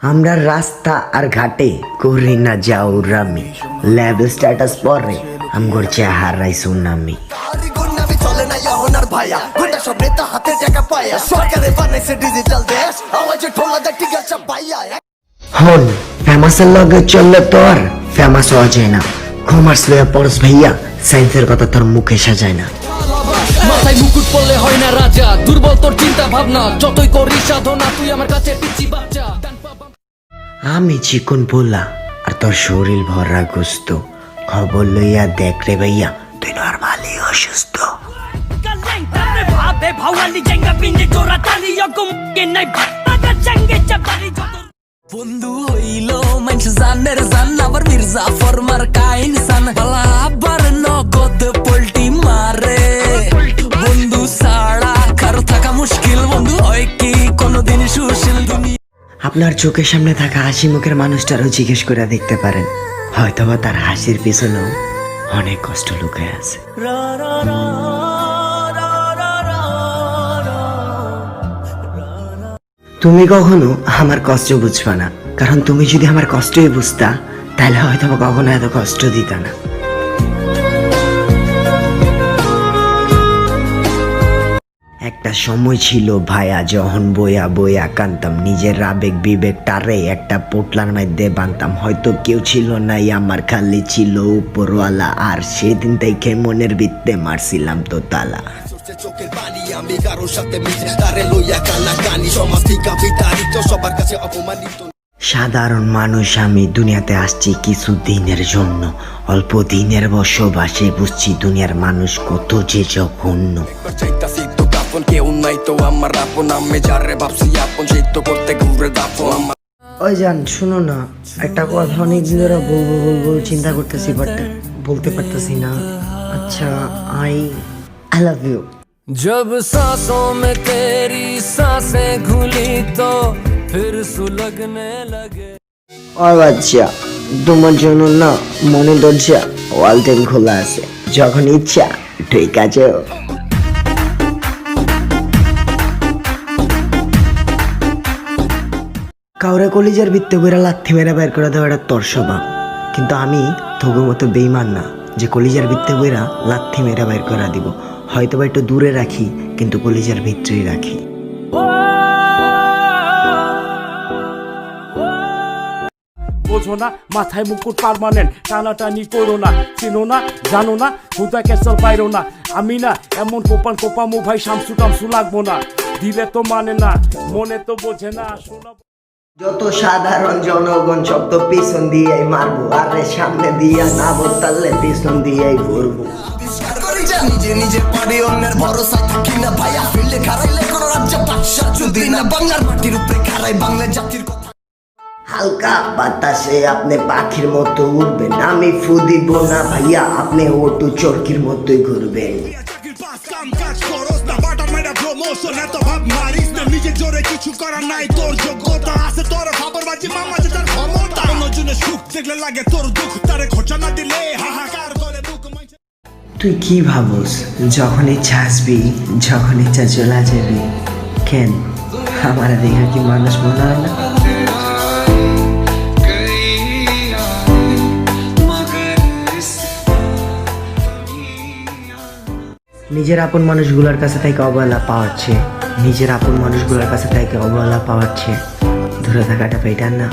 আমরা রাস্তা আর ঘাটে করি না জাউরামি, লেভেল স্ট্যাটাস পরে আমগর চেহারাই সুনামি। চলে না ইয়ার ভাইয়া গুন্ডা সব নেতা হাতে টাকা পায়া সরকারে বানাইছে ডিজিটাল দেশ আওয়াজে ঠোলা দা টিকা সব পাইয়া হন ফেমাসের লগে চললে তো আর ফেমাস হওয়া যায় না। কমার্স লয়ে পড়স ভাইয়া, সায়েন্সের কথা তোর মুখে সাজায় না। মাথায় মুকুট পড়লে হয় না রাজা, দুর্বল তোর চিন্তা ভাবনা, যতই করিস সাধনা তুই আমার কাছে পিচ্ছি বাচ্চা। আমি চিকন পোলা আর তোর শরীর ভরা গুস্ত, খবর লইয়া দেখ রে ভাইয়া তুই নরমালি অসুস্থ। বন্ধু হইল মানুষ জানের জান, আবার মির্জা ফরমার কাইন সান আবার নগদ পোল্টি মারে। বন্ধু ছাড়া কারো থাকা মুশকিল, বন্ধু হয় কি কোনোদিন সুশীল দুনিয়া। আপনার চোখের সামনে থাকা হাসি মুখের মানুষটারও জিজ্ঞেস করে দেখতে পারেন, হয়তোবা তার হাসির পিছনেও অনেক কষ্ট লুকায় আছে। তুমি কখনো আমার কষ্ট বুঝবা না, কারণ তুমি যদি আমার কষ্টই বুঝতা তাহলে হয়তো কখনো এত কষ্ট দিতা না। একটা সময় ছিল ভাইয়া যখন বইয়া বইয়া কানতাম, নিজের আবেগ বিবেক টারে একটা পোটলার মধ্যে বানতাম। হয়তো কেউ ছিল নাই আমার, খালি ছিল উপরওয়ালা, আর সেদিন থেকে মনের ভিত্তে মারছিলাম তো তালা। চোখের পানি আমি কারোর সাথে মিশে তারে লইয়া কালা কানি সমাজ থেকে বিতাড়িত সবার কাছে অপমানিত। সাধারণ মানুষ আমি, দুনিয়াতে আসছি কিছু দিনের জন্য, অল্প দিনের বসবাসে বুঝছি দুনিয়ার মানুষ কত যে জঘন্য। চাইতাছি তো কাপন কেউ নাই তো আমার আপন, আমি যারে ভাবছি আপন সেই তো করতে ঘুরে দাপন আমার। ওই জান শুনো না, একটা কথা অনেকদিন ধরে বলবো বলবো চিন্তা করতেছি, বাট বলতে পারতেছি না। আচ্ছা, আই লাভ ইউ। जब सांसों में तेरी सांसें घुली तो फिर सुलगने लगे। ও বাচ্চা, তোমার জন্য না মনে দরজা ওয়াল টাইম খোলা আছে, যখন ইচ্ছা ঠিক আছে। কাউরে কলিজার ভিত্তি করে লাথি মেরে বের করে দেওয়া এটা তোর স্বভাব, কিন্তু আমি তোর মতো বেইমান না যে কলিজার ভিত্তি করে লাথি মেরে বের করে দিব। হয়তো বা একটু দূরে রাখি, কিন্তু কলিজার ভিতরেই রাখি। বোঝো না মাথায় মুকুট পার্মানেন্ট, টানাটানি করো না, চিনো না জানো না হুদা ক্যাসল পাইরো না। আমি না এমন কোপান কোপামো ভাই, শামসু টামসু লাগবো না, দিলে তো মানে না মনে তো বোঝে না। শোনা যত সাধারণ জনগণ সব তো পিছন দিয়েই মারবো, আরে সামনে দিয়া না বলতালে পিছন দিয়েই ঘুরবো। নিজে নিজে পারি অন্যের ভরসায় থাকি না ভাইয়া, ফিরলে খারাইলে কোনো রাজ্য বাদশা যদি না বাংলার মাটির উপরে খারাই বাংলা জাতির কথা। হালকা বাতাসে আপনি পাখির মতো উঠবেন, আমি ফু দিব না ভাইয়া, আপনি ওটু চরকির মতোই ঘুরবেন। নিজের জোরে কিছু করার নাই, তোর যোগ্যতা আছে তোর খবরবাজি মামা যে তার ক্ষমতা, অন্যজনের সুখ দেখলে লাগে তোর দুঃখ, তারে খোঁচা না দিলে হাহাকার করে বুক। তুই কি ভাবস যখন ইচ্ছা আসবি, যখন ইচ্ছা চলে যাবি? কেন আমার দেখা কি মানুষ মনে হয় না? নিজের আপন মানুষগুলোর কাছে থেকে অবহেলা পাওয়াচ্ছে, নিজের আপন মানুষগুলোর কাছে থেকে অবহেলা পাওয়াচ্ছে, ধরে থাকাটা বেটার না?